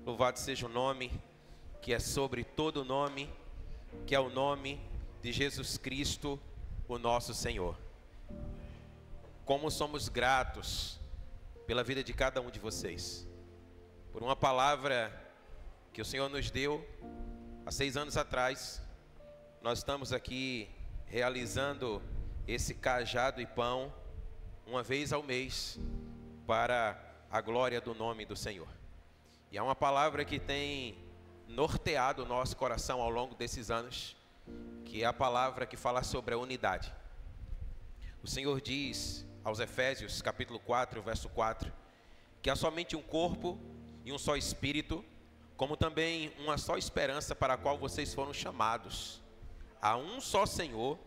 Louvado seja o nome que é sobre todo nome, que é o nome de Jesus Cristo, o nosso Senhor. Como somos gratos pela vida de cada um de vocês, por uma palavra que o Senhor nos deu há 6 anos atrás. Nós estamos aqui realizando esse cajado e pão uma vez ao mês para a glória do nome do Senhor. E é uma palavra que tem norteado o nosso coração ao longo desses anos, que é a palavra que fala sobre a unidade. O Senhor diz aos Efésios, capítulo 4, verso 4, que há somente um corpo e um só espírito, como também uma só esperança para a qual vocês foram chamados. Há um só Senhor,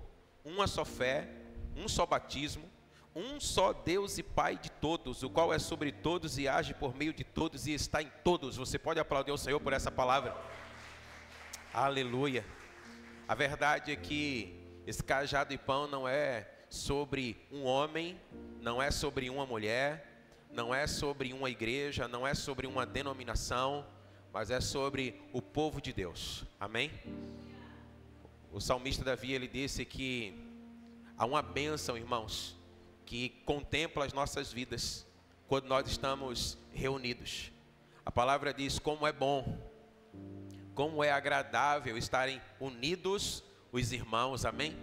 uma só fé, um só batismo, um só Deus e Pai de todos, o qual é sobre todos e age por meio de todos e está em todos. Você pode aplaudir o Senhor por essa palavra? Aleluia! A verdade é que esse cajado e pão não é sobre um homem, não é sobre uma mulher, não é sobre uma igreja, não é sobre uma denominação, mas é sobre o povo de Deus. Amém? O salmista Davi, ele disse que há uma bênção, irmãos, que contempla as nossas vidas quando nós estamos reunidos. A palavra diz: como é bom, como é agradável estarem unidos os irmãos. Amém?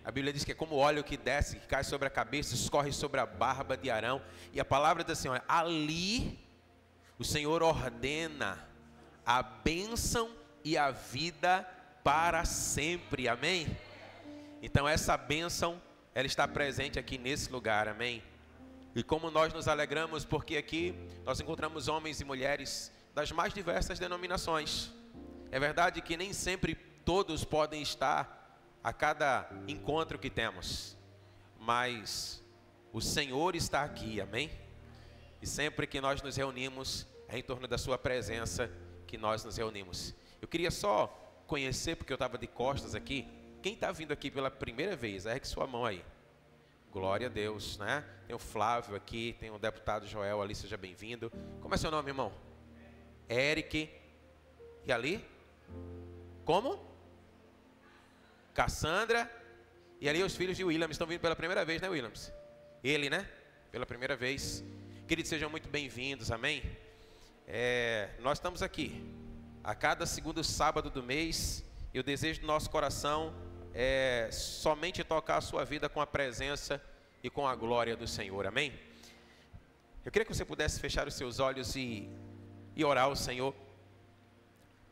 A Bíblia diz que é como óleo que desce, que cai sobre a cabeça, escorre sobre a barba de Arão. E a palavra diz assim: olha, ali o Senhor ordena a bênção e a vida para sempre. Amém? Então essa bênção, ela está presente aqui nesse lugar. Amém? E como nós nos alegramos, porque aqui nós encontramos homens e mulheres das mais diversas denominações. É verdade que nem sempre todos podem estar a cada encontro que temos, mas o Senhor está aqui. Amém? E sempre que nós nos reunimos, é em torno da sua presença que nós nos reunimos. Eu queria só conhecer, porque eu estava de costas aqui, quem está vindo aqui pela primeira vez? Ergue sua mão aí. Glória a Deus, né? Tem o Flávio aqui, tem o deputado Joel ali, seja bem-vindo. Como é seu nome, irmão? Eric. E ali? Como? Cassandra. E ali os filhos de Williams estão vindo pela primeira vez, né, Williams? Ele, né? Pela primeira vez. Queridos, sejam muito bem-vindos, amém? Nós estamos aqui a cada segundo sábado do mês, e o desejo do nosso coração é somente tocar a sua vida com a presença e com a glória do Senhor, amém? Eu queria que você pudesse fechar os seus olhos e orar ao Senhor.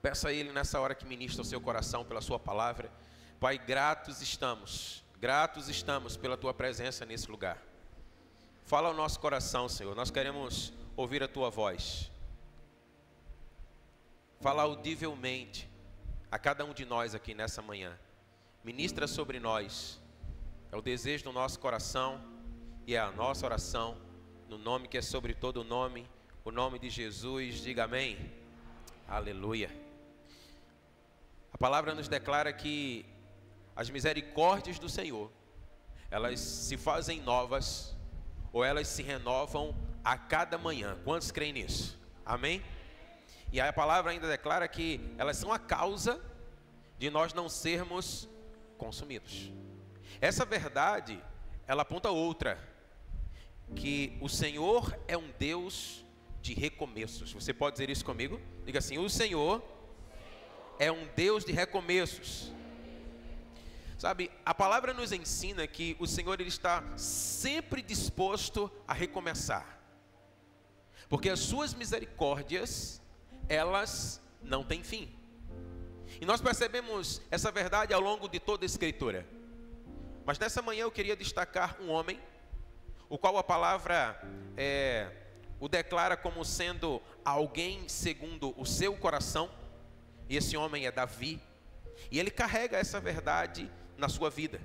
Peça a Ele nessa hora que ministra o seu coração pela sua palavra. Pai, gratos estamos pela Tua presença nesse lugar. Fala ao nosso coração, Senhor, nós queremos ouvir a Tua voz. Fala audivelmente a cada um de nós aqui nessa manhã. Ministra sobre nós. É o desejo do nosso coração e é a nossa oração, no nome que é sobre todo nome, o nome de Jesus. Diga amém. Aleluia. A palavra nos declara que as misericórdias do Senhor, elas se fazem novas, ou elas se renovam a cada manhã. Quantos creem nisso? Amém? E a palavra ainda declara que elas são a causa de nós não sermos consumidos. Essa verdade, ela aponta outra, que o Senhor é um Deus de recomeços. Você pode dizer isso comigo? Diga assim: o Senhor é um Deus de recomeços. Sabe, a palavra nos ensina que o Senhor, Ele está sempre disposto a recomeçar, porque as suas misericórdias, elas não têm fim. E nós percebemos essa verdade ao longo de toda a Escritura. Mas nessa manhã eu queria destacar um homem, o qual a palavra o declara como sendo alguém segundo o seu coração. E esse homem é Davi. E ele carrega essa verdade na sua vida.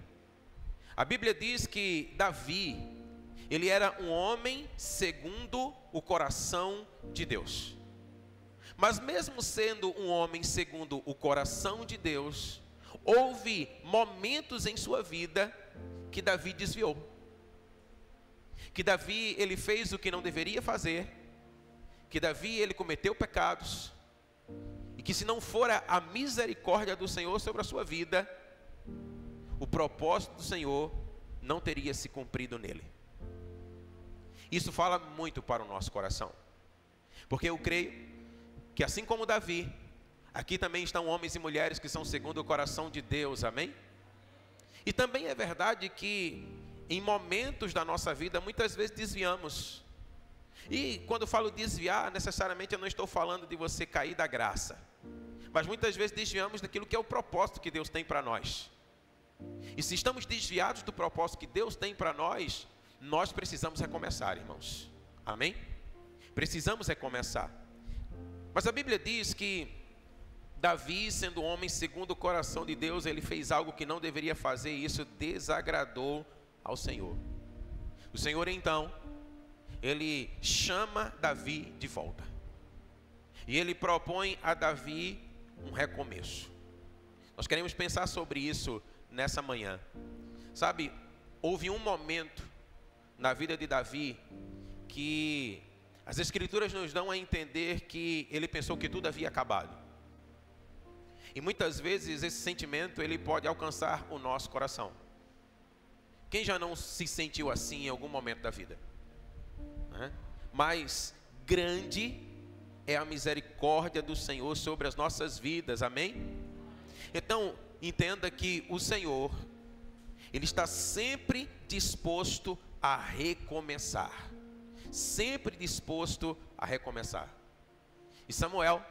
A Bíblia diz que Davi, ele era um homem segundo o coração de Deus. Mas mesmo sendo um homem segundo o coração de Deus, houve momentos em sua vida que Davi desviou. Que Davi, ele fez o que não deveria fazer. que Davi ele cometeu pecados e que se não for a misericórdia do Senhor sobre a sua vida, o propósito do Senhor não teria se cumprido nele. Isso fala muito para o nosso coração, porque eu creio que assim como Davi, aqui também estão homens e mulheres que são segundo o coração de Deus, amém? E também é verdade que em momentos da nossa vida, muitas vezes desviamos. E quando eu falo desviar, necessariamente eu não estou falando de você cair da graça, mas muitas vezes desviamos daquilo que é o propósito que Deus tem para nós. E se estamos desviados do propósito que Deus tem para nós, nós precisamos recomeçar, irmãos. Amém? Precisamos recomeçar. Mas a Bíblia diz que Davi, sendo homem segundo o coração de Deus, ele fez algo que não deveria fazer, e isso desagradou ao Senhor. O Senhor então, ele chama Davi de volta. E ele propõe a Davi um recomeço. Nós queremos pensar sobre isso nessa manhã. Sabe, houve um momento na vida de Davi que as Escrituras nos dão a entender que ele pensou que tudo havia acabado. E muitas vezes esse sentimento ele pode alcançar o nosso coração. Quem já não se sentiu assim em algum momento da vida? Mas grande é a misericórdia do Senhor sobre as nossas vidas, amém? Então, entenda que o Senhor, Ele está sempre disposto a recomeçar. Sempre disposto a recomeçar. E Samuel,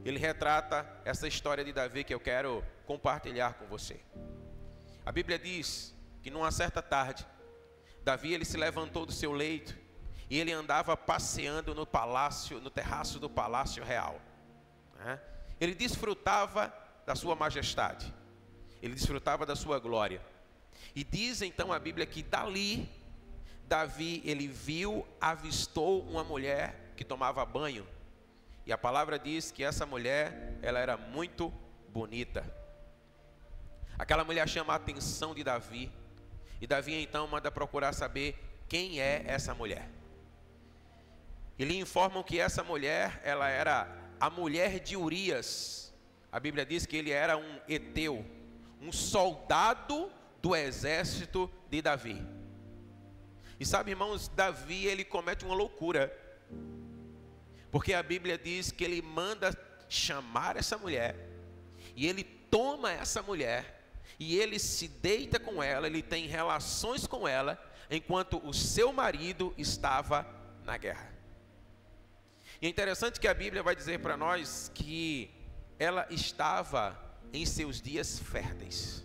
ele retrata essa história de Davi que eu quero compartilhar com você. A Bíblia diz que numa certa tarde, Davi ele se levantou do seu leito e ele andava passeando no palácio, no terraço do palácio real. Ele desfrutava da sua majestade, ele desfrutava da sua glória. E diz então a Bíblia que dali, Davi ele viu, avistou uma mulher que tomava banho. E a palavra diz que essa mulher, ela era muito bonita. Aquela mulher chama a atenção de Davi. E Davi então manda procurar saber quem é essa mulher. E lhe informam que essa mulher, ela era a mulher de Urias. A Bíblia diz que ele era um heteu, um soldado do exército de Davi. E sabe, irmãos, Davi ele comete uma loucura. Porque a Bíblia diz que ele manda chamar essa mulher, e ele toma essa mulher, e ele se deita com ela, ele tem relações com ela, enquanto o seu marido estava na guerra. E é interessante que a Bíblia vai dizer para nós que ela estava em seus dias férteis.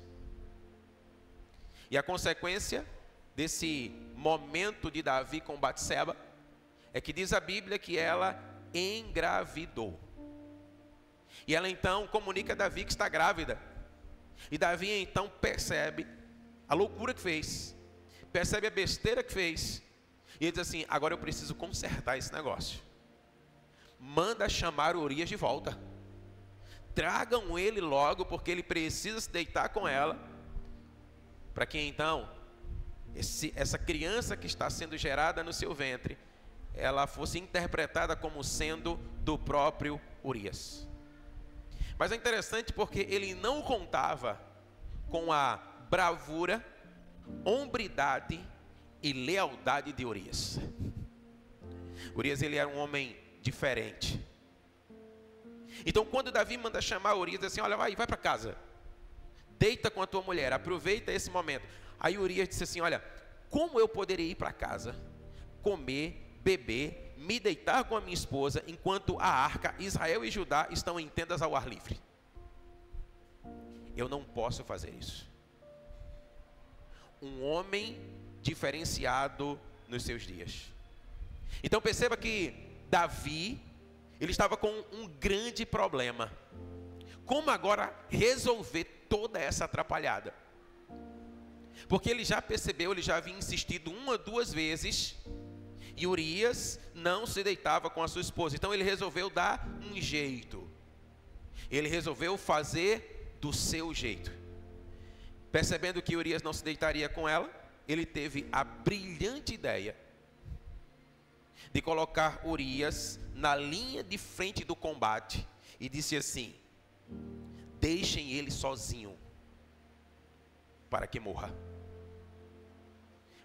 E a consequência desse momento de Davi com Batseba é que diz a Bíblia que ela engravidou. E ela então comunica a Davi que está grávida. E Davi então percebe a loucura que fez, percebe a besteira que fez, e ele diz assim: agora eu preciso consertar esse negócio. Manda chamar Urias de volta. Tragam ele logo, porque ele precisa se deitar com ela, para que então essa criança que está sendo gerada no seu ventre, ela fosse interpretada como sendo do próprio Urias. Mas é interessante porque ele não contava com a bravura, hombridade e lealdade de Urias. Urias ele era um homem diferente. Então quando Davi manda chamar Urias, diz assim: olha, vai para casa, deita com a tua mulher, aproveita esse momento. Aí Urias disse assim: olha, como eu poderia ir para casa, comer, beber, me deitar com a minha esposa, enquanto a arca, Israel e Judá estão em tendas ao ar livre? Eu não posso fazer isso. Um homem diferenciado nos seus dias. Então perceba que Davi, ele estava com um grande problema. Como agora resolver toda essa atrapalhada? Porque ele já percebeu, ele já havia insistido 1 ou 2 vezes, e Urias não se deitava com a sua esposa. Então ele resolveu dar um jeito. Ele resolveu fazer do seu jeito. Percebendo que Urias não se deitaria com ela, ele teve a brilhante ideia de colocar Urias na linha de frente do combate e disse assim: deixem ele sozinho para que morra.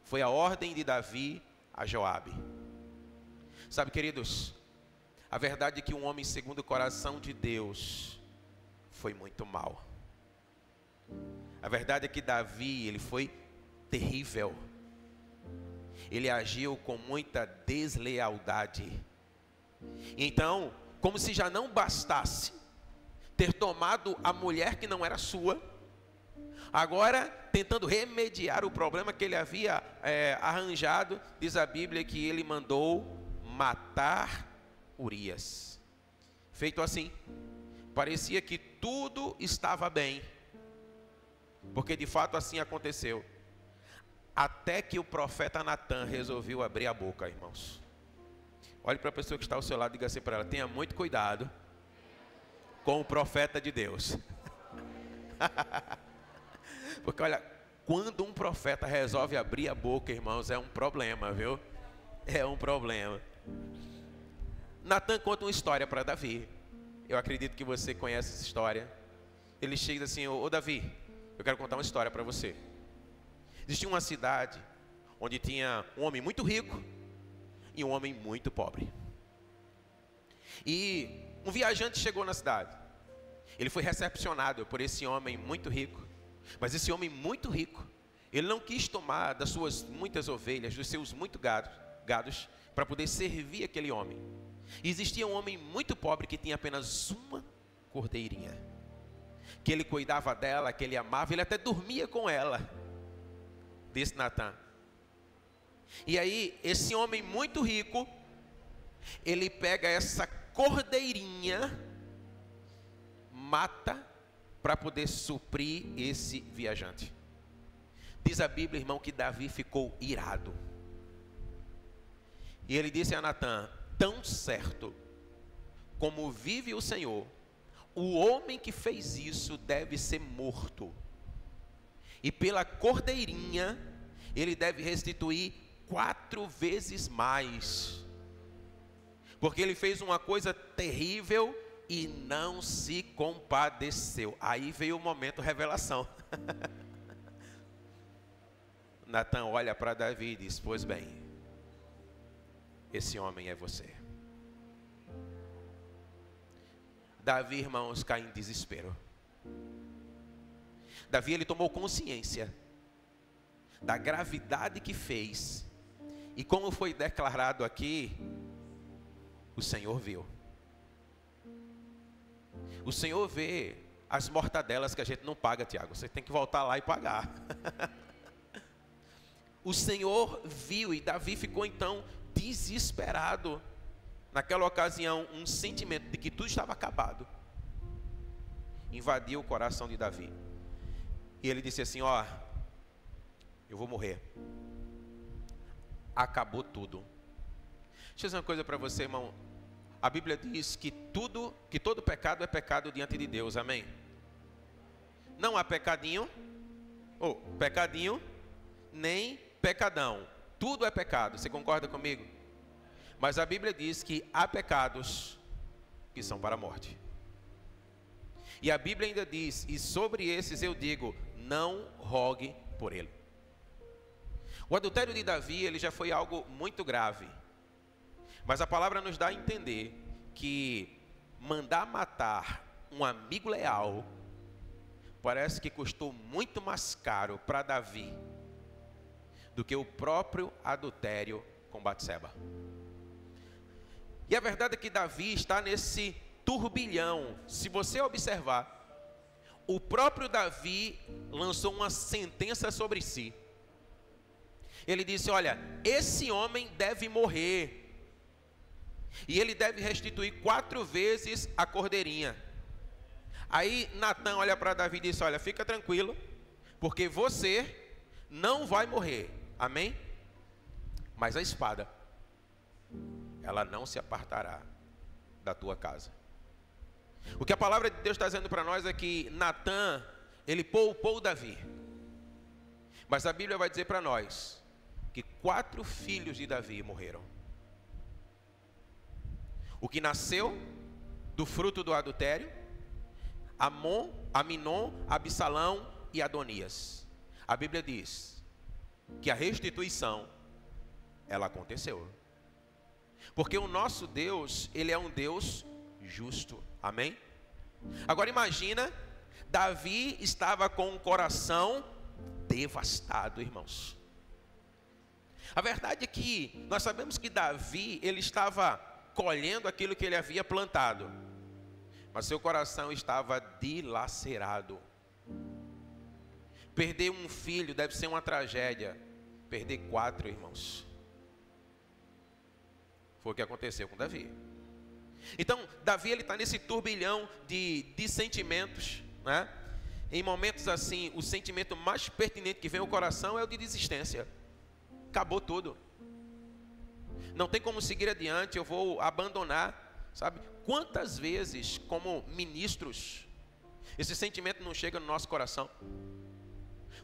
Foi a ordem de Davi a Joabe. Sabe, queridos, a verdade é que um homem segundo o coração de Deus foi muito mal. A verdade é que Davi, ele foi terrível. Ele agiu com muita deslealdade. Então, como se já não bastasse ter tomado a mulher que não era sua, agora tentando remediar o problema que ele havia arranjado, diz a Bíblia que ele mandou matar Urias. Feito assim, parecia que tudo estava bem, porque de fato assim aconteceu, até que o profeta Natan resolveu abrir a boca, irmãos. Olhe para a pessoa que está ao seu lado e diga assim para ela: tenha muito cuidado com o profeta de Deus. Porque olha, quando um profeta resolve abrir a boca, irmãos, é um problema, viu? É um problema. Natan conta uma história para Davi. Eu acredito que você conhece essa história. Ele chega assim: ô Davi, eu quero contar uma história para você. Existia uma cidade onde tinha um homem muito rico e um homem muito pobre. E um viajante chegou na cidade. Ele foi recepcionado por esse homem muito rico. Mas esse homem muito rico, ele não quis tomar das suas muitas ovelhas, dos seus muitos gados, para poder servir aquele homem. E existia um homem muito pobre que tinha apenas uma cordeirinha, que ele cuidava dela, que ele amava, ele até dormia com ela, disse Natan. E aí, esse homem muito rico, ele pega essa cordeirinha, mata, para poder suprir esse viajante. Diz a Bíblia, irmão, que Davi ficou irado. E ele disse a Natan: tão certo como vive o Senhor, o homem que fez isso deve ser morto. E pela cordeirinha, ele deve restituir 4 vezes mais. Porque ele fez uma coisa terrível e não se compadeceu. Aí veio o momento revelação. Natan olha para Davi e diz: pois bem, esse homem é você. Davi, irmãos, cai em desespero. Davi, ele tomou consciência da gravidade que fez. E como foi declarado aqui, o Senhor viu. O Senhor vê as mortadelas que a gente não paga, Tiago. Você tem que voltar lá e pagar. O Senhor viu e Davi ficou então desesperado. Naquela ocasião, um sentimento de que tudo estava acabado invadiu o coração de Davi. E ele disse assim: ó, eu vou morrer. Acabou tudo. Deixa eu dizer uma coisa para você, irmão. A Bíblia diz que todo pecado é pecado diante de Deus, amém? Não há pecadinho, pecadinho, nem pecadão. Tudo é pecado, você concorda comigo? Mas a Bíblia diz que há pecados que são para a morte. E a Bíblia ainda diz: e sobre esses eu digo, não rogue por ele. O adultério de Davi, ele já foi algo muito grave. Mas a palavra nos dá a entender que mandar matar um amigo leal parece que custou muito mais caro para Davi do que o próprio adultério com Batseba. E a verdade é que Davi está nesse turbilhão. Se você observar, o próprio Davi lançou uma sentença sobre si. Ele disse: olha, esse homem deve morrer. E ele deve restituir 4 vezes a cordeirinha. Aí Natan olha para Davi e diz: olha, fica tranquilo, porque você não vai morrer, amém? Mas a espada, ela não se apartará da tua casa. O que a palavra de Deus está dizendo para nós é que Natan, ele poupou Davi. Mas a Bíblia vai dizer para nós que 4 filhos de Davi morreram. o que nasceu do fruto do adultério, Aminon, Absalão e Adonias. A Bíblia diz que a restituição, ela aconteceu. Porque o nosso Deus, Ele é um Deus justo. Amém? Agora imagina, Davi estava com o coração devastado, irmãos. A verdade é que nós sabemos que Davi, ele estava colhendo aquilo que ele havia plantado, mas seu coração estava dilacerado. Perder um filho deve ser uma tragédia. Perder 4, irmãos, foi o que aconteceu com Davi. Então, Davi, ele está nesse turbilhão de sentimentos, né? Em momentos assim, o sentimento mais pertinente que vem ao coração é o de desistência. Acabou tudo. Não tem como seguir adiante, eu vou abandonar, sabe? Quantas vezes, como ministros, esse sentimento não chega no nosso coração?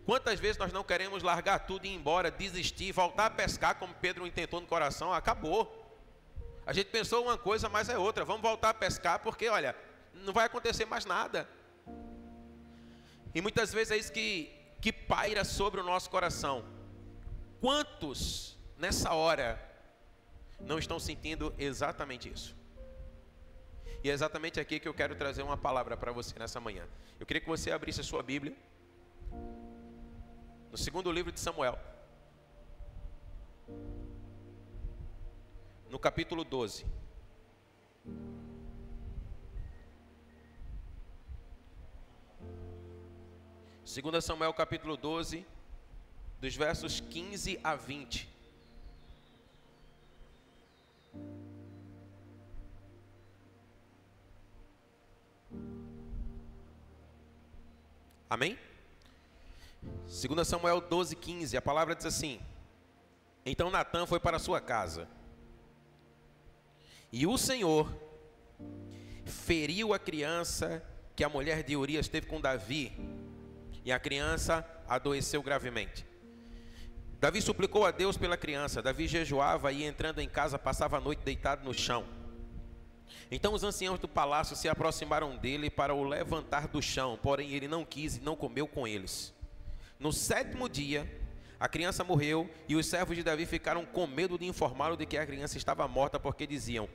Quantas vezes nós não queremos largar tudo e ir embora, desistir, voltar a pescar, como Pedro intentou no coração? Acabou. A gente pensou uma coisa, mas é outra. Vamos voltar a pescar, porque, olha, não vai acontecer mais nada. E muitas vezes é isso que paira sobre o nosso coração. Quantos, nessa hora, não estão sentindo exatamente isso? E é exatamente aqui que eu quero trazer uma palavra para você nessa manhã. Eu queria que você abrisse a sua Bíblia no segundo livro de Samuel, no capítulo 12. Segunda Samuel, capítulo 12, dos versos 15 a 20. Amém? 2 Samuel 12, 15, a palavra diz assim: então Natã foi para a sua casa, e o Senhor feriu a criança que a mulher de Urias teve com Davi, e a criança adoeceu gravemente. Davi suplicou a Deus pela criança. Davi jejuava e, entrando em casa, passava a noite deitado no chão. Então os anciãos do palácio se aproximaram dele para o levantar do chão, porém ele não quis e não comeu com eles. No 7º dia, a criança morreu, e os servos de Davi ficaram com medo de informá-lo de que a criança estava morta, porque diziam: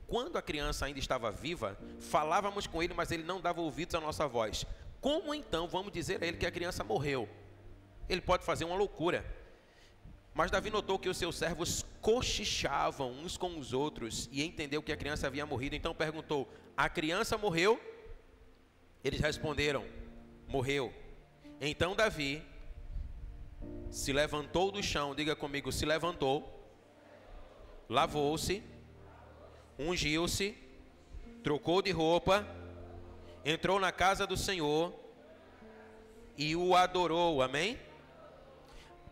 quando a criança ainda estava viva, falávamos com ele, mas ele não dava ouvidos à nossa voz. Como então vamos dizer a ele que a criança morreu? Ele pode fazer uma loucura. Mas Davi notou que os seus servos cochichavam uns com os outros e entendeu que a criança havia morrido. Então perguntou: a criança morreu? Eles responderam: morreu. Então Davi se levantou do chão, diga comigo, se levantou, lavou-se, ungiu-se, trocou de roupa, entrou na casa do Senhor e o adorou. Amém?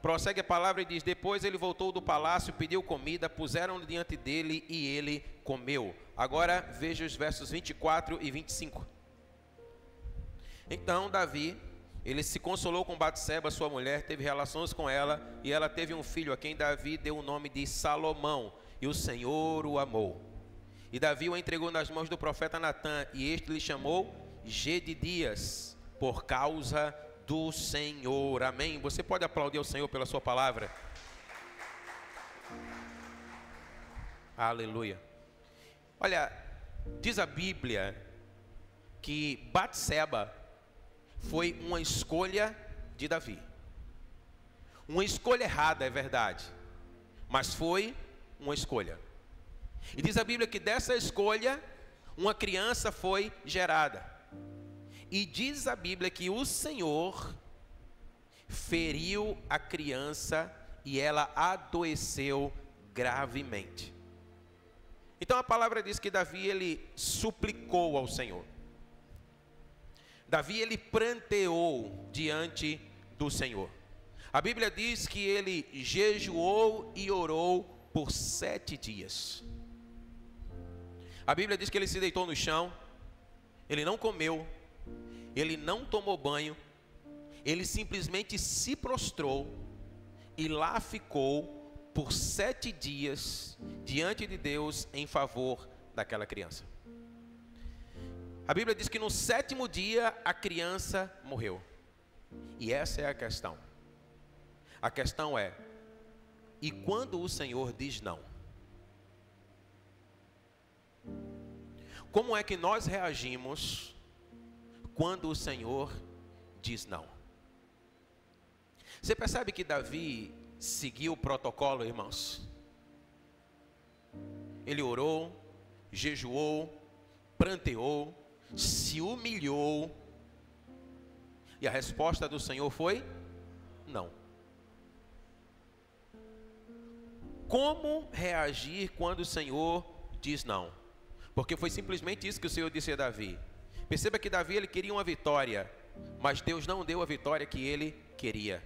Prossegue a palavra e diz: depois ele voltou do palácio, pediu comida, puseram diante dele e ele comeu. Agora veja os versos 24 e 25. Então Davi, ele se consolou com Batseba, sua mulher, teve relações com ela, e ela teve um filho, a quem Davi deu o nome de Salomão, e o Senhor o amou. E Davi o entregou nas mãos do profeta Natã, e este lhe chamou Gedidias, por causa do Senhor. Amém? Você pode aplaudir ao Senhor pela sua palavra? Aleluia. Olha, diz a Bíblia que Batseba foi uma escolha de Davi. Uma escolha errada, é verdade, mas foi uma escolha. E diz a Bíblia que dessa escolha uma criança foi gerada. E diz a Bíblia que o Senhor feriu a criança e ela adoeceu gravemente. Então a palavra diz que Davi, ele suplicou ao Senhor. Davi, ele pranteou diante do Senhor. A Bíblia diz que ele jejuou e orou por 7 dias. A Bíblia diz que ele se deitou no chão, ele não comeu, ele não tomou banho, ele simplesmente se prostrou e lá ficou por 7 dias diante de Deus em favor daquela criança. A Bíblia diz que no 7º dia a criança morreu. E essa é a questão. A questão é: e quando o Senhor diz não? Como é que nós reagimos quando o Senhor diz não? Você percebe que Davi seguiu o protocolo, irmãos? Ele orou, jejuou, pranteou, se humilhou, e a resposta do Senhor foi não. Como reagir quando o Senhor diz não? Porque foi simplesmente isso que o Senhor disse a Davi. Perceba que Davi, ele queria uma vitória, mas Deus não deu a vitória que ele queria.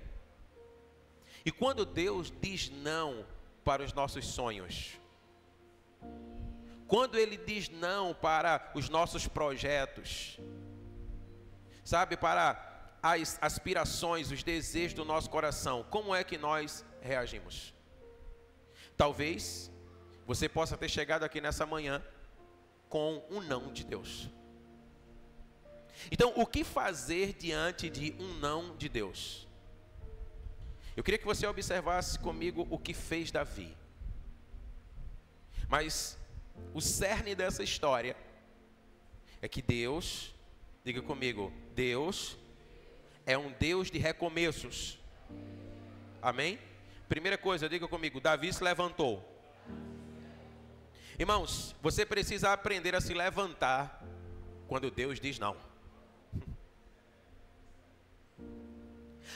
E quando Deus diz não para os nossos sonhos, quando Ele diz não para os nossos projetos, sabe, para as aspirações, os desejos do nosso coração, como é que nós reagimos? Talvez você possa ter chegado aqui nessa manhã com um não de Deus. Então, o que fazer diante de um não de Deus? Eu queria que você observasse comigo o que fez Davi. Mas o cerne dessa história é que Deus, diga comigo, Deus é um Deus de recomeços. Amém? Primeira coisa, diga comigo, Davi se levantou. Irmãos, você precisa aprender a se levantar quando Deus diz não.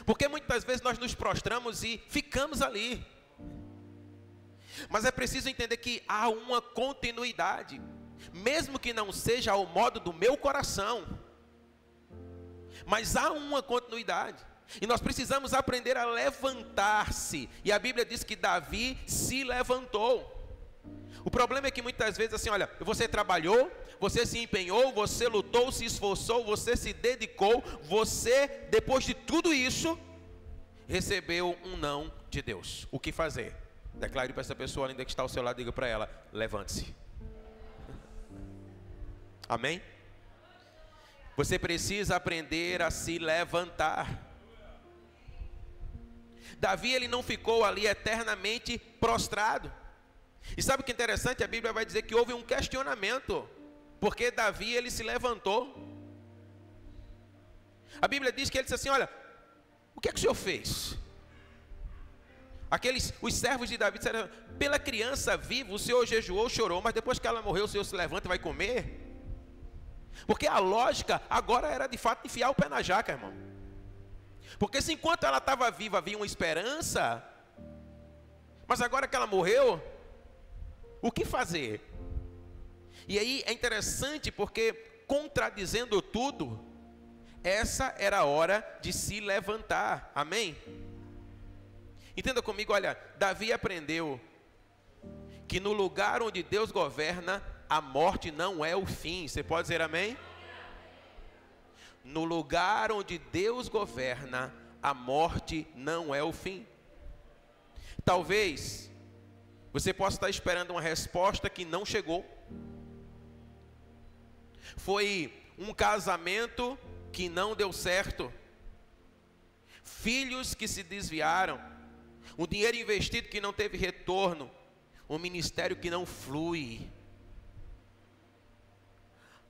Porque muitas vezes nós nos prostramos e ficamos ali. Mas é preciso entender que há uma continuidade, mesmo que não seja ao modo do meu coração, mas há uma continuidade. E nós precisamos aprender a levantar-se. E a Bíblia diz que Davi se levantou. O problema é que muitas vezes assim, olha, você trabalhou, você se empenhou, você lutou, se esforçou, você se dedicou, você, depois de tudo isso, recebeu um não de Deus. O que fazer? Declare para essa pessoa ainda que está ao seu lado, diga para ela, levante-se. Amém? Você precisa aprender a se levantar. Davi, ele não ficou ali eternamente prostrado. E sabe o que é interessante? A Bíblia vai dizer que houve um questionamento, porque Davi, ele se levantou. A Bíblia diz que ele disse assim, olha, o que é que o Senhor fez? Os servos de Davi disseram, pela criança viva, o Senhor jejuou, chorou, mas depois que ela morreu, o Senhor se levanta e vai comer? Porque a lógica agora era de fato enfiar o pé na jaca, irmão. Porque se enquanto ela estava viva havia uma esperança, mas agora que ela morreu, o que fazer? E aí é interessante porque, contradizendo tudo, essa era a hora de se levantar, amém? Entenda comigo, olha, Davi aprendeu que no lugar onde Deus governa, a morte não é o fim. Você pode dizer amém? No lugar onde Deus governa, a morte não é o fim. Talvez você possa estar esperando uma resposta que não chegou. Foi um casamento que não deu certo, filhos que se desviaram, um dinheiro investido que não teve retorno, um ministério que não flui,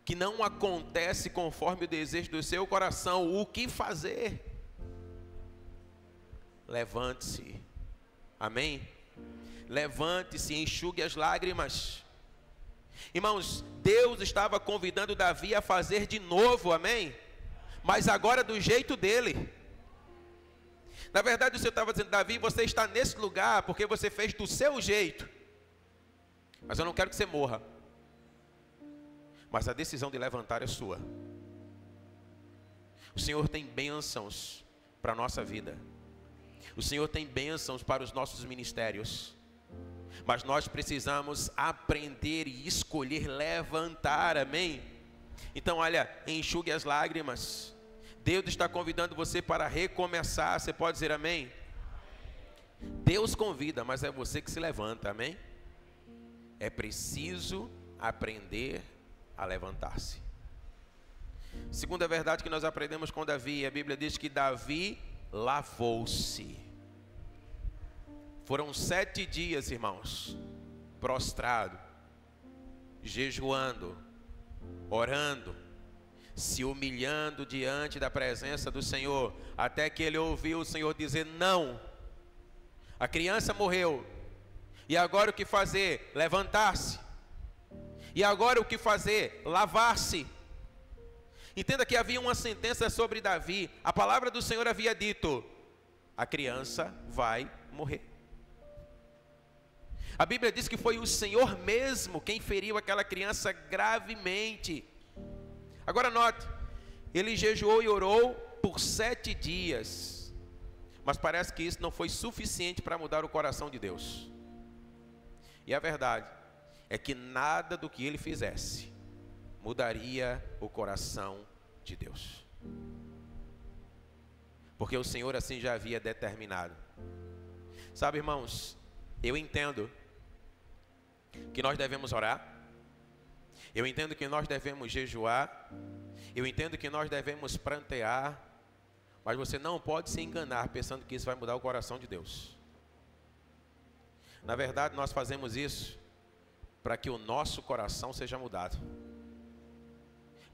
que não acontece conforme o desejo do seu coração. O que fazer? Levante-se, amém? Levante-se, enxugue as lágrimas. Irmãos, Deus estava convidando Davi a fazer de novo, amém? Mas agora do jeito dele. Na verdade o Senhor estava dizendo, Davi, você está nesse lugar porque você fez do seu jeito, mas eu não quero que você morra. Mas a decisão de levantar é sua. O Senhor tem bênçãos para a nossa vida. O Senhor tem bênçãos para os nossos ministérios. Mas nós precisamos aprender e escolher levantar, amém? Então olha, enxugue as lágrimas. Deus está convidando você para recomeçar. Você pode dizer amém? Deus convida, mas é você que se levanta, amém? É preciso aprender a levantar-se. Segunda verdade que nós aprendemos com Davi, a Bíblia diz que Davi lavou-se. Foram 7 dias, irmãos, prostrado, jejuando, orando, se humilhando diante da presença do Senhor, até que ele ouviu o Senhor dizer: não, a criança morreu, e agora o que fazer? Levantar-se. E agora o que fazer? Lavar-se. Entenda que havia uma sentença sobre Davi. A palavra do Senhor havia dito: a criança vai morrer. A Bíblia diz que foi o Senhor mesmo quem feriu aquela criança gravemente. Agora note, ele jejuou e orou por 7 dias. Mas parece que isso não foi suficiente para mudar o coração de Deus. E a verdade é que nada do que ele fizesse mudaria o coração de Deus. Porque o Senhor assim já havia determinado. Sabe, irmãos, eu entendo que nós devemos orar. Eu entendo que nós devemos jejuar. Eu entendo que nós devemos prantear. Mas você não pode se enganar pensando que isso vai mudar o coração de Deus. Na verdade, nós fazemos isso para que o nosso coração seja mudado.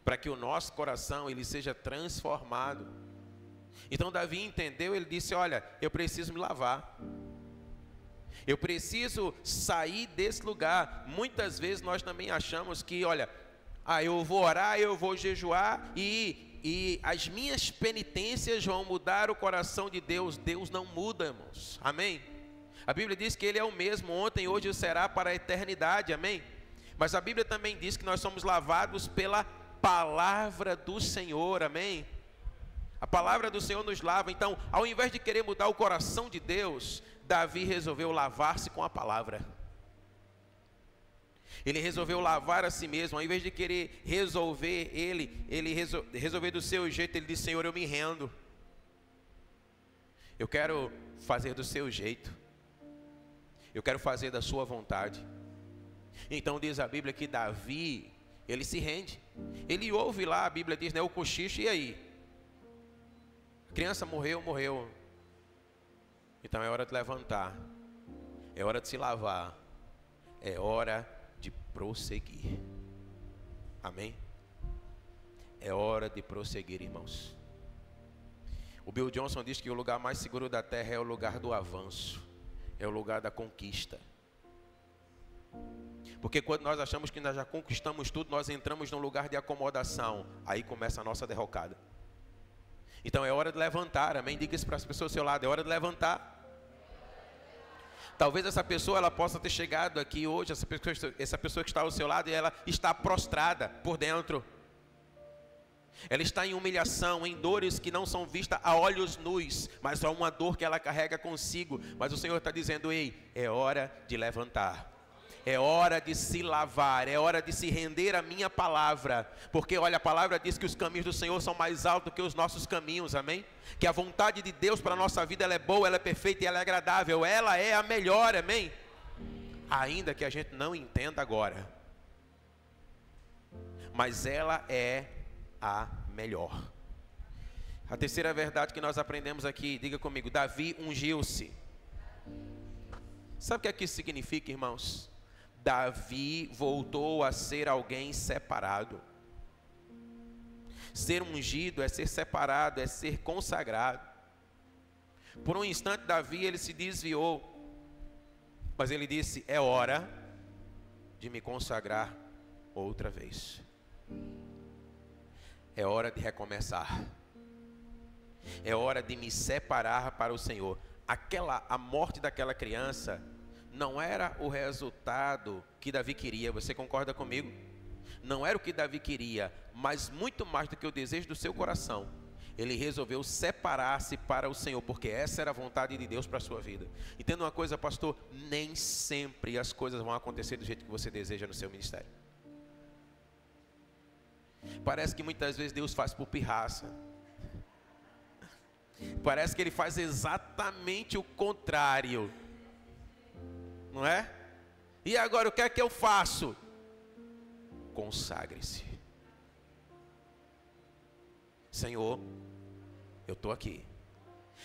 Para que o nosso coração ele seja transformado. Então Davi entendeu, ele disse: olha, eu preciso me lavar. Eu preciso sair desse lugar. Muitas vezes nós também achamos que, olha, eu vou orar, eu vou jejuar e as minhas penitências vão mudar o coração de Deus. Deus não muda, irmãos. Amém? A Bíblia diz que Ele é o mesmo ontem, hoje e será para a eternidade. Amém? Mas a Bíblia também diz que nós somos lavados pela palavra do Senhor. Amém? A palavra do Senhor nos lava. Então, ao invés de querer mudar o coração de Deus, Davi resolveu lavar-se com a palavra. Ele resolveu lavar a si mesmo. Ao invés de querer resolver ele resolver do seu jeito. Ele disse: Senhor, eu me rendo. Eu quero fazer do seu jeito. Eu quero fazer da sua vontade. Então diz a Bíblia que Davi, ele se rende. Ele ouve lá, a Bíblia diz, né, o cochicho, e aí? A criança morreu, morreu. Então é hora de levantar. É hora de se lavar. É hora de prosseguir. Amém? É hora de prosseguir, irmãos. O Bill Johnson diz que o lugar mais seguro da terra é o lugar do avanço. É o lugar da conquista. Porque quando nós achamos que nós já conquistamos tudo, nós entramos num lugar de acomodação. Aí começa a nossa derrocada. Então é hora de levantar, amém? Diga isso para as pessoas ao seu lado, é hora de levantar. Talvez essa pessoa ela possa ter chegado aqui hoje, essa pessoa que está ao seu lado, e ela está prostrada por dentro. Ela está em humilhação, em dores que não são vistas a olhos nus, mas há uma dor que ela carrega consigo. Mas o Senhor está dizendo: ei, é hora de levantar. É hora de se lavar, é hora de se render à minha palavra. Porque olha, a palavra diz que os caminhos do Senhor são mais altos que os nossos caminhos, amém? Que a vontade de Deus para a nossa vida, ela é boa, ela é perfeita e ela é agradável. Ela é a melhor, amém? Ainda que a gente não entenda agora. Mas ela é a melhor. A terceira verdade que nós aprendemos aqui, diga comigo: Davi ungiu-se. Sabe o que isso significa, irmãos? Davi voltou a ser alguém separado. Ser ungido é ser separado, é ser consagrado. Por um instante Davi ele se desviou, mas ele disse: é hora de me consagrar outra vez. É hora de recomeçar. É hora de me separar para o Senhor. A morte daquela criança não era o resultado que Davi queria. Você concorda comigo? Não era o que Davi queria, mas muito mais do que o desejo do seu coração. Ele resolveu separar-se para o Senhor, porque essa era a vontade de Deus para a sua vida. Entenda uma coisa, pastor: nem sempre as coisas vão acontecer do jeito que você deseja no seu ministério. Parece que muitas vezes Deus faz por pirraça. Parece que Ele faz exatamente o contrário. Não é? E agora o que é que eu faço? consagre-se. Senhor, eu estou aqui.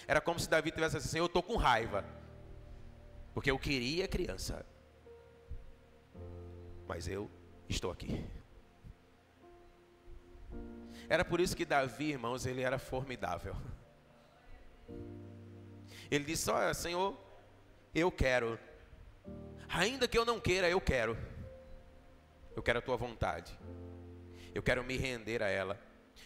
Era como se Davi tivesse assim: Senhor, eu estou com raiva, porque eu queria criança, mas eu estou aqui. Era por isso que Davi, irmãos, ele era formidável. Ele disse: olha, Senhor, eu quero, ainda que eu não queira, eu quero a tua vontade, eu quero me render a ela,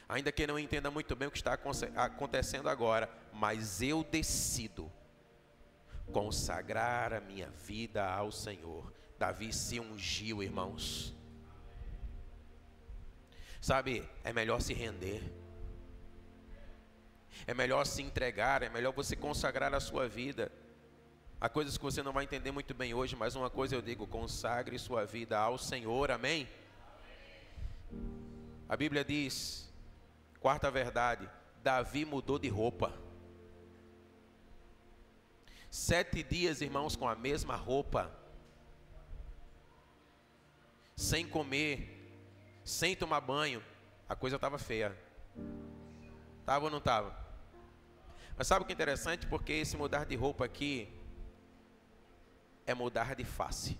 ainda que eu não entenda muito bem o que está acontecendo agora, mas eu decido consagrar a minha vida ao Senhor. Davi se ungiu, irmãos. Sabe, é melhor se render, é melhor se entregar, é melhor você consagrar a sua vida. Há coisas que você não vai entender muito bem hoje, mas uma coisa eu digo: consagre sua vida ao Senhor, amém? A Bíblia diz, quarta verdade, Davi mudou de roupa. 7 dias, irmãos, com a mesma roupa, sem comer, sem tomar banho, a coisa estava feia. Estava ou não estava? Mas sabe o que é interessante? Porque esse mudar de roupa aqui é mudar de face.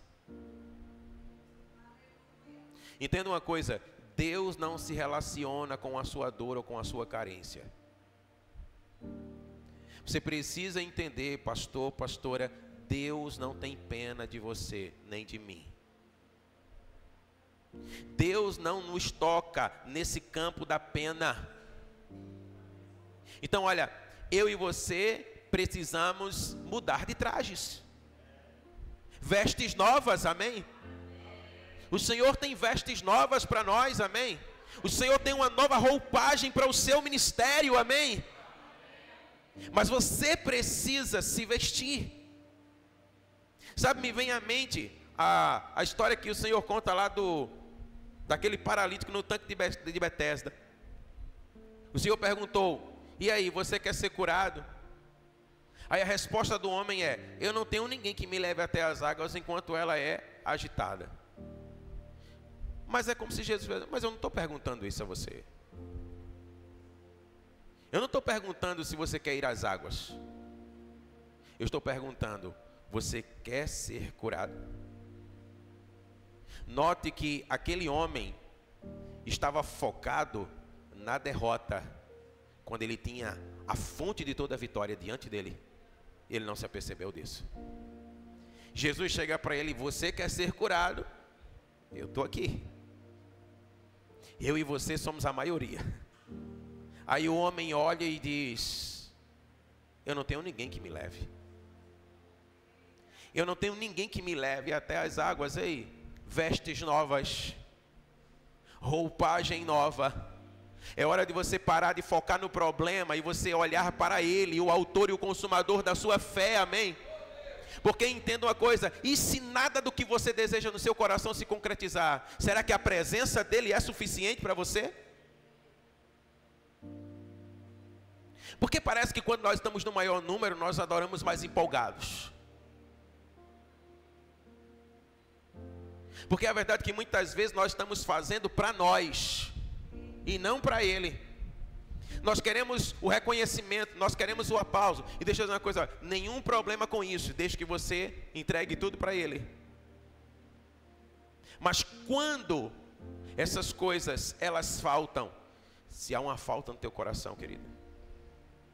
Entenda uma coisa: Deus não se relaciona com a sua dor ou com a sua carência. Você precisa entender, pastor, pastora, Deus não tem pena de você, nem de mim. Deus não nos toca nesse campo da pena. Então, olha, eu e você precisamos mudar de trajes, vestes novas, amém? O Senhor tem vestes novas para nós, amém? O Senhor tem uma nova roupagem para o seu ministério, amém? Mas você precisa se vestir. Sabe, me vem à mente a história que o Senhor conta lá daquele paralítico no tanque de Betesda. O Senhor perguntou: e aí, você quer ser curado? Aí a resposta do homem é: eu não tenho ninguém que me leve até as águas enquanto ela é agitada. Mas é como se Jesus... mas eu não estou perguntando isso a você. Eu não estou perguntando se você quer ir às águas. Eu estou perguntando: você quer ser curado? Note que aquele homem estava focado na derrota, quando ele tinha a fonte de toda a vitória diante dele. Ele não se apercebeu disso. Jesus chega para ele: você quer ser curado? Eu estou aqui. Eu e você somos a maioria. Aí o homem olha e diz: eu não tenho ninguém que me leve. Eu não tenho ninguém que me leve até as águas. Ei, vestes novas, roupagem nova. É hora de você parar de focar no problema e você olhar para Ele, o autor e o consumador da sua fé, amém? Porque entenda uma coisa: e se nada do que você deseja no seu coração se concretizar, será que a presença dEle é suficiente para você? Porque parece que quando nós estamos no maior número, nós adoramos mais empolgados. Porque a verdade é que muitas vezes nós estamos fazendo para nós e não para Ele. Nós queremos o reconhecimento, nós queremos o aplauso. E deixa eu dizer uma coisa: nenhum problema com isso, desde que você entregue tudo para Ele. Mas quando essas coisas, elas faltam, se há uma falta no teu coração, querido,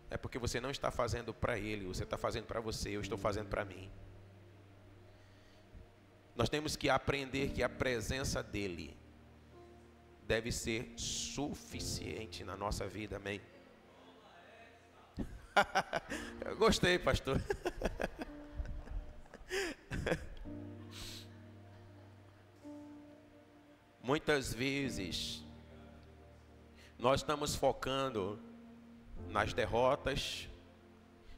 é porque você não está fazendo para Ele, você está fazendo para você, eu estou fazendo para mim. Nós temos que aprender que a presença dEle deve ser suficiente na nossa vida, amém? Eu gostei, pastor. Muitas vezes nós estamos focando nas derrotas,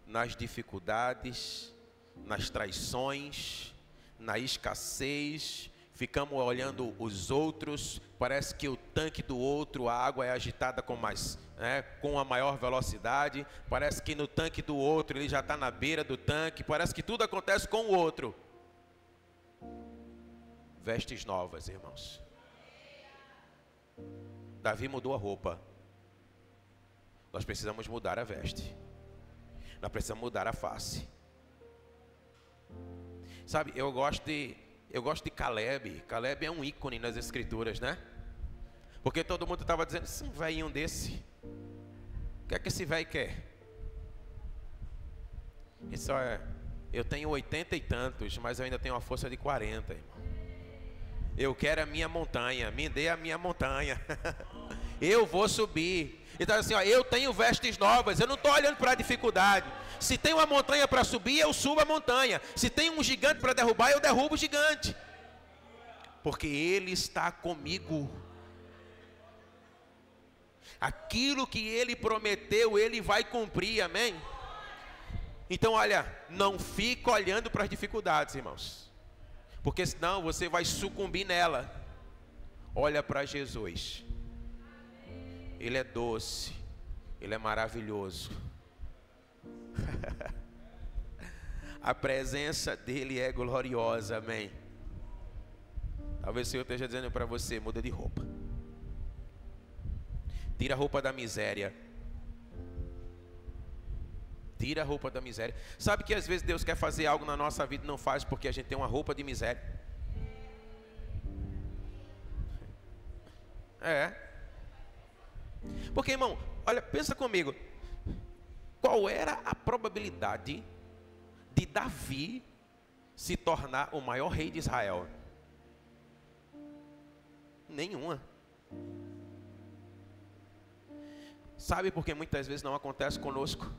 nas dificuldades, nas traições, na escassez. Ficamos olhando os outros, parece que o tanque do outro, a água é agitada com a maior velocidade, parece que no tanque do outro ele já está na beira do tanque, parece que tudo acontece com o outro. Vestes novas, irmãos. Davi mudou a roupa. Nós precisamos mudar a veste. Nós precisamos mudar a face. Sabe, eu gosto de Caleb. Caleb é um ícone nas escrituras, né? Porque todo mundo estava dizendo, esse velhinho desse, o que é que esse velho quer? Isso é, eu tenho 80 e tantos, mas eu ainda tenho uma força de 40, irmão. Eu quero a minha montanha, me dê a minha montanha. Eu vou subir. Então assim, ó, eu tenho vestes novas, eu não estou olhando para a dificuldade. Se tem uma montanha para subir, eu subo a montanha. Se tem um gigante para derrubar, eu derrubo o gigante. Porque Ele está comigo. Aquilo que Ele prometeu, Ele vai cumprir, amém? Então olha, não fica olhando para as dificuldades, irmãos. Porque senão você vai sucumbir nela. Olha para Jesus. Ele é doce. Ele é maravilhoso. A presença dele é gloriosa, amém? Talvez o Senhor esteja dizendo para você, muda de roupa. Tira a roupa da miséria. Tira a roupa da miséria. Sabe que às vezes Deus quer fazer algo na nossa vida e não faz porque a gente tem uma roupa de miséria? É. Porque, irmão, olha, pensa comigo. Qual era a probabilidade de Davi se tornar o maior rei de Israel? Nenhuma. Sabe por que muitas vezes não acontece conosco?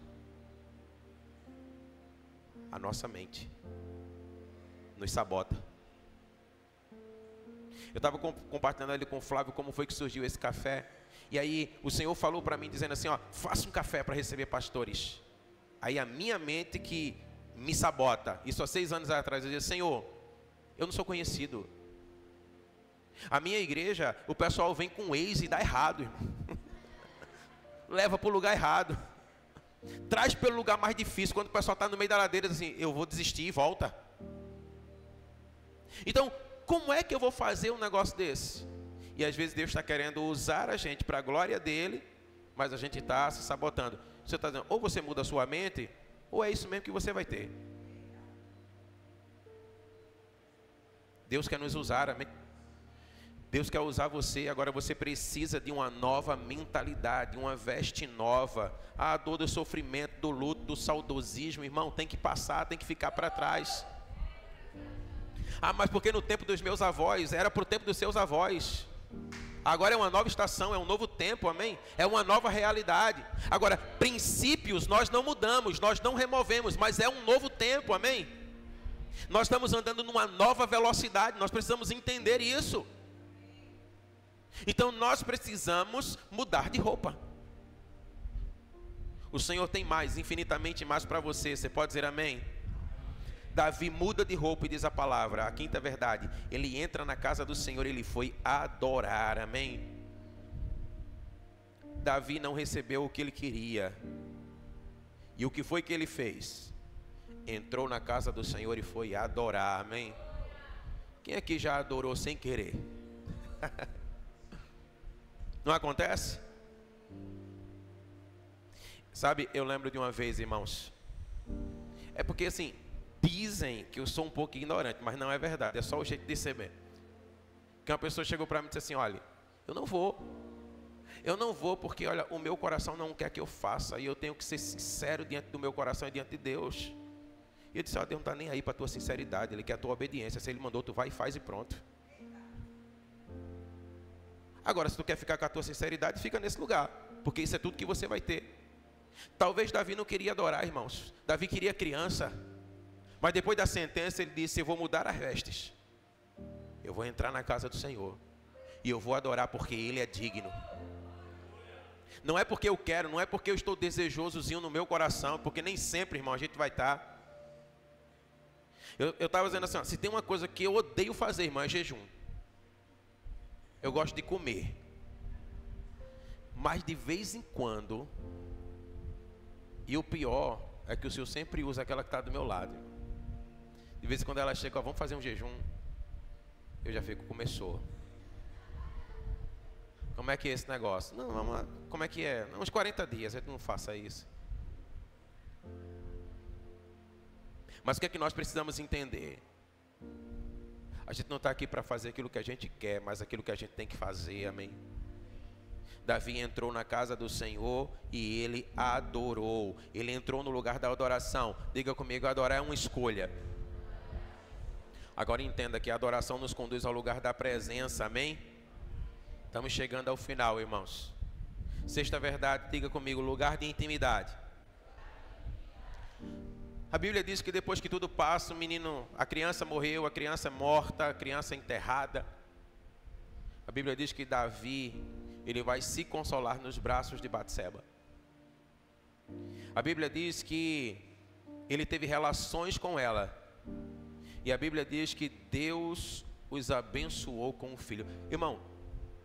A nossa mente nos sabota. Eu estava compartilhando ali com o Flávio como foi que surgiu esse café. E aí o Senhor falou para mim dizendo assim, ó, faça um café para receber pastores. Aí a minha mente que me sabota, isso há 6 anos atrás, eu dizia, Senhor, eu não sou conhecido. A minha igreja, o pessoal vem com Waze e dá errado, irmão. Leva para o lugar errado. Traz pelo lugar mais difícil. Quando o pessoal está no meio da ladeira, diz assim, eu vou desistir e volta. Então, como é que eu vou fazer um negócio desse? E às vezes Deus está querendo usar a gente para a glória dele, mas a gente está se sabotando. Você está dizendo, ou você muda a sua mente, ou é isso mesmo que você vai ter. Deus quer nos usar, amém? Deus quer usar você, agora você precisa de uma nova mentalidade, uma veste nova. A dor do sofrimento, do luto, do saudosismo, irmão, tem que passar, tem que ficar para trás. Ah, mas porque no tempo dos meus avós, era para o tempo dos seus avós. Agora é uma nova estação, é um novo tempo, amém? É uma nova realidade. Agora, princípios nós não mudamos, nós não removemos, mas é um novo tempo, amém? Nós estamos andando numa nova velocidade, nós precisamos entender isso. Então nós precisamos mudar de roupa. O Senhor tem mais, infinitamente mais para você. Você pode dizer amém? Davi muda de roupa e diz a palavra, a quinta verdade. Ele entra na casa do Senhor, ele foi adorar, amém? Davi não recebeu o que ele queria. E o que foi que ele fez? Entrou na casa do Senhor e foi adorar, amém? Quem aqui já adorou sem querer? Não acontece? Sabe, eu lembro de uma vez, irmãos. É porque assim, dizem que eu sou um pouco ignorante, mas não é verdade, é só o jeito de ser mesmo. Que uma pessoa chegou para mim e disse assim, olha, eu não vou porque, olha, o meu coração não quer que eu faça, e eu tenho que ser sincero diante do meu coração e diante de Deus. E eu disse, ó, Deus não está nem aí para a tua sinceridade, Ele quer a tua obediência, se Ele mandou, tu vai e faz e pronto. Agora, se tu quer ficar com a tua sinceridade, fica nesse lugar, porque isso é tudo que você vai ter. Talvez Davi não queria adorar, irmãos. Davi queria criança. Mas depois da sentença, ele disse, eu vou mudar as vestes. Eu vou entrar na casa do Senhor. E eu vou adorar porque Ele é digno. Não é porque eu quero, não é porque eu estou desejosozinho no meu coração, porque nem sempre, irmão, a gente vai estar. Eu estava dizendo assim, ó, se tem uma coisa que eu odeio fazer, irmão, é jejum. Eu gosto de comer. Mas de vez em quando, e o pior é que o Senhor sempre usa aquela que está do meu lado. De vez em quando ela chega, ó, vamos fazer um jejum. Eu já fico, começou. Como é que é esse negócio? Não, vamos lá. Como é que é? Uns 40 dias, a gente não faça isso. Mas o que é que nós precisamos entender? A gente não está aqui para fazer aquilo que a gente quer, mas aquilo que a gente tem que fazer, amém? Davi entrou na casa do Senhor e ele adorou. Ele entrou no lugar da adoração. Diga comigo, adorar é uma escolha. Agora entenda que a adoração nos conduz ao lugar da presença, amém? Estamos chegando ao final, irmãos. Sexta verdade, diga comigo, lugar de intimidade. A Bíblia diz que depois que tudo passa, a criança morreu, a criança é morta, a criança é enterrada. A Bíblia diz que Davi, ele vai se consolar nos braços de Batseba. A Bíblia diz que ele teve relações com ela. E a Bíblia diz que Deus os abençoou com um filho. Irmão,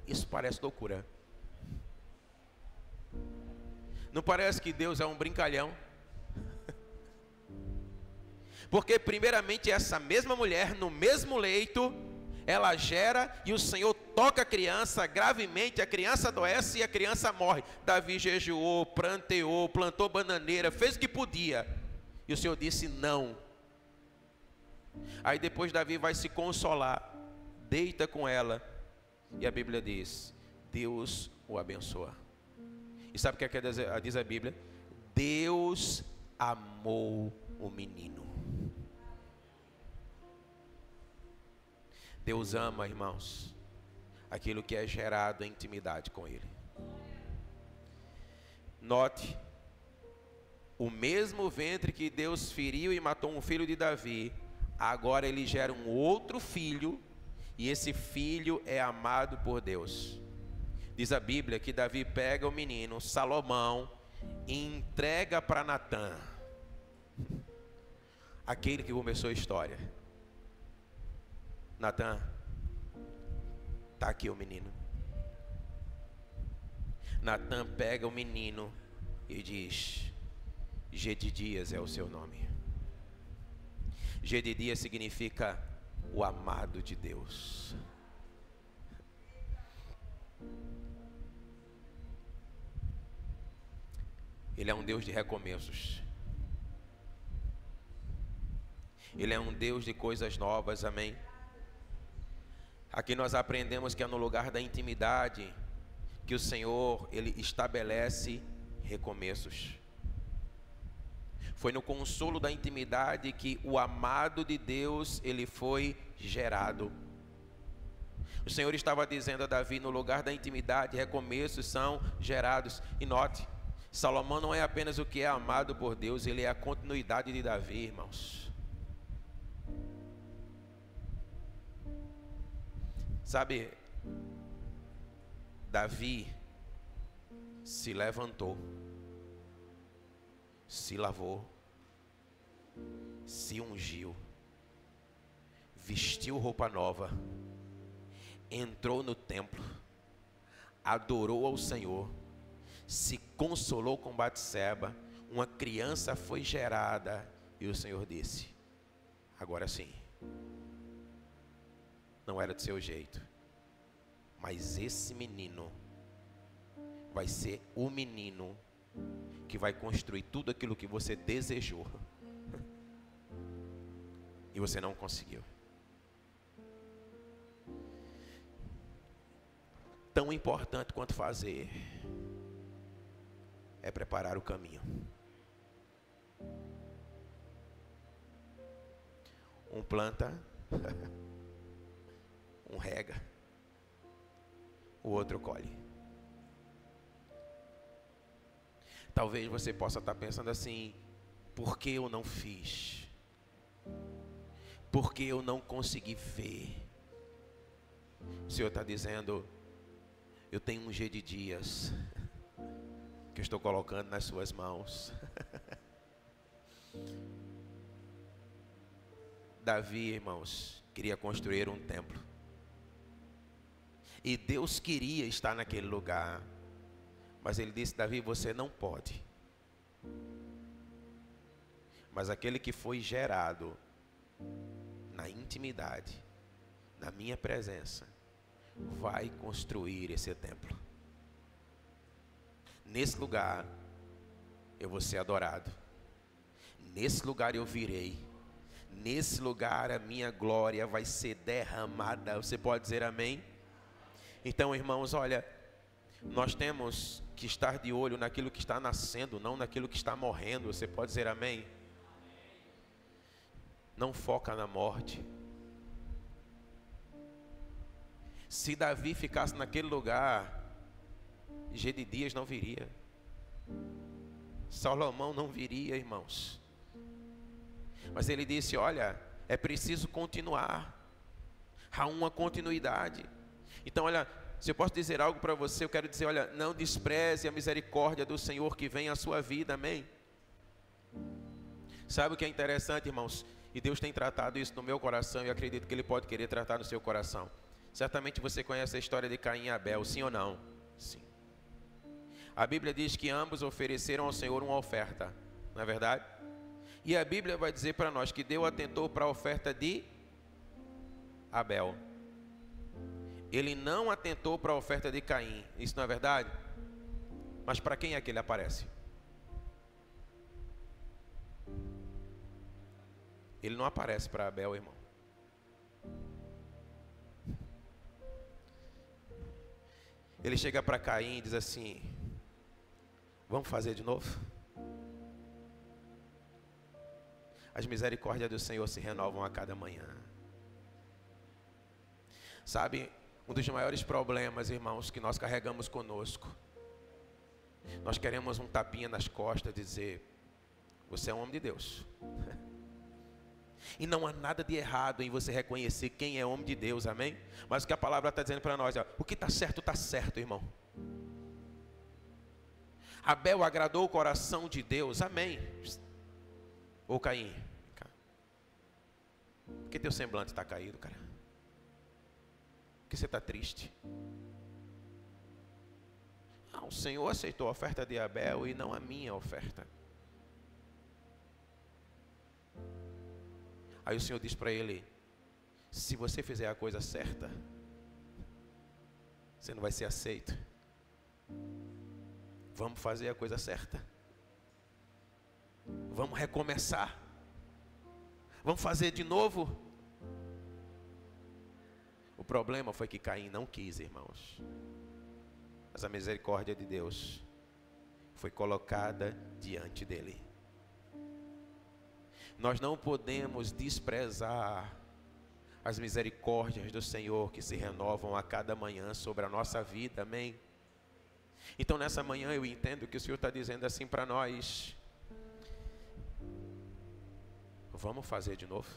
isso parece loucura. Não parece que Deus é um brincalhão? Porque primeiramente essa mesma mulher, no mesmo leito, ela gera e o Senhor toca a criança gravemente, a criança adoece e a criança morre. Davi jejuou, pranteou, plantou bananeira, fez o que podia. E o Senhor disse não. Aí depois Davi vai se consolar, deita com ela. E a Bíblia diz, Deus o abençoa. E sabe o que é diz a Bíblia? Deus amou o menino. Deus ama, irmãos, aquilo que é gerado em intimidade com Ele. Note, o mesmo ventre que Deus feriu e matou um filho de Davi, agora ele gera um outro filho, e esse filho é amado por Deus. Diz a Bíblia que Davi pega o menino, Salomão, e entrega para Natã, aquele que começou a história. Natã, está aqui o menino. Natã pega o menino e diz, Gedidias é o seu nome. Gedidias significa o amado de Deus. Ele é um Deus de recomeços. Ele é um Deus de coisas novas, amém? Aqui nós aprendemos que é no lugar da intimidade que o Senhor, Ele estabelece recomeços. Foi no consolo da intimidade que o amado de Deus, ele foi gerado. O Senhor estava dizendo a Davi, no lugar da intimidade, recomeços são gerados. E note, Salomão não é apenas o que é amado por Deus, ele é a continuidade de Davi, irmãos. Sabe, Davi se levantou, se lavou, se ungiu, vestiu roupa nova, entrou no templo, adorou ao Senhor, se consolou com Batseba, uma criança foi gerada e o Senhor disse, agora sim. Não era do seu jeito, mas esse menino vai ser o menino que vai construir tudo aquilo que você desejou e você não conseguiu. Tão importante quanto fazer é preparar o caminho. Um planta, um rega, o outro colhe. Talvez você possa estar pensando assim, por que eu não fiz? Por que eu não consegui ver? O Senhor está dizendo, eu tenho um Gedidias que eu estou colocando nas suas mãos. Davi, irmãos, queria construir um templo. E Deus queria estar naquele lugar. Mas ele disse, Davi, você não pode. Mas aquele que foi gerado na intimidade, na minha presença, vai construir esse templo. Nesse lugar eu vou ser adorado. Nesse lugar eu virei. Nesse lugar a minha glória vai ser derramada. Você pode dizer amém? Então, irmãos, olha, nós temos que estar de olho naquilo que está nascendo, não naquilo que está morrendo. Você pode dizer amém? Não foca na morte. Se Davi ficasse naquele lugar, Gedidias não viria. Salomão não viria, irmãos. Mas ele disse, olha, é preciso continuar. Há uma continuidade. Então, olha, se eu posso dizer algo para você, eu quero dizer, olha, não despreze a misericórdia do Senhor que vem à sua vida, amém? Sabe o que é interessante, irmãos? E Deus tem tratado isso no meu coração, e eu acredito que Ele pode querer tratar no seu coração. Certamente você conhece a história de Caim e Abel, sim ou não? Sim. A Bíblia diz que ambos ofereceram ao Senhor uma oferta, não é verdade? E a Bíblia vai dizer para nós que Deus atentou para a oferta de Abel. Ele não atentou para a oferta de Caim, isso não é verdade? Mas para quem é que ele aparece? Ele não aparece para Abel, irmão. Ele chega para Caim e diz assim, vamos fazer de novo? As misericórdias do Senhor se renovam a cada manhã. Sabe, um dos maiores problemas, irmãos, que nós carregamos conosco, nós queremos um tapinha nas costas, dizer, você é um homem de Deus. E não há nada de errado em você reconhecer quem é homem de Deus, amém? Mas o que a palavra está dizendo para nós, ó, o que está certo, irmão. Abel agradou o coração de Deus, amém? Ô Caim, por que teu semblante está caído, cara? Por que você está triste? Ah, o Senhor aceitou a oferta de Abel e não a minha oferta. Aí o Senhor diz para ele, se você fizer a coisa certa, você não vai ser aceito. Vamos fazer a coisa certa. Vamos recomeçar. Vamos fazer de novo. O problema foi que Caim não quis, irmãos. Mas a misericórdia de Deus foi colocada diante dele. Nós não podemos desprezar as misericórdias do Senhor que se renovam a cada manhã sobre a nossa vida, amém? Então nessa manhã eu entendo que o Senhor está dizendo assim para nós, vamos fazer de novo?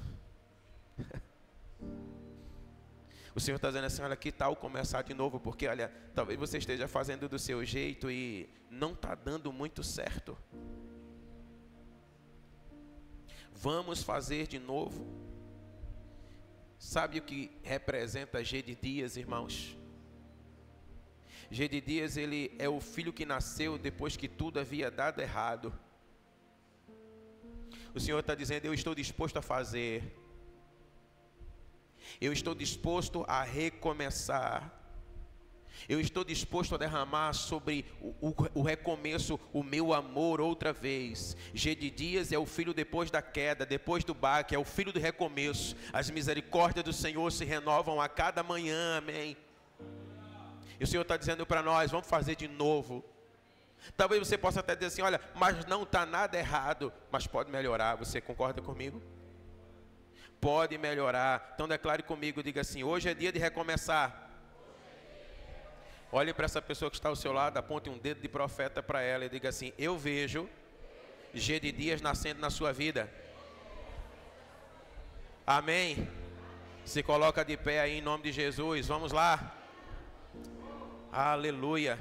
O Senhor está dizendo assim, olha, que tal começar de novo? Porque olha, talvez você esteja fazendo do seu jeito e não está dando muito certo. Vamos fazer de novo. Sabe o que representa Gedidias, irmãos? Gedidias, ele é o filho que nasceu depois que tudo havia dado errado. O Senhor está dizendo, eu estou disposto a fazer. Eu estou disposto a recomeçar. Eu estou disposto a derramar sobre o recomeço o meu amor outra vez. Gedidias é o filho depois da queda, depois do baque, é o filho do recomeço. As misericórdias do Senhor se renovam a cada manhã, amém? E o Senhor está dizendo para nós, vamos fazer de novo. Talvez você possa até dizer assim, olha, mas não está nada errado, mas pode melhorar, você concorda comigo? Pode melhorar, então declare comigo, diga assim, hoje é dia de recomeçar. Olhe para essa pessoa que está ao seu lado, aponte um dedo de profeta para ela e diga assim, eu vejo Gedidias nascendo na sua vida. Amém? Se coloca de pé aí em nome de Jesus, vamos lá. Aleluia.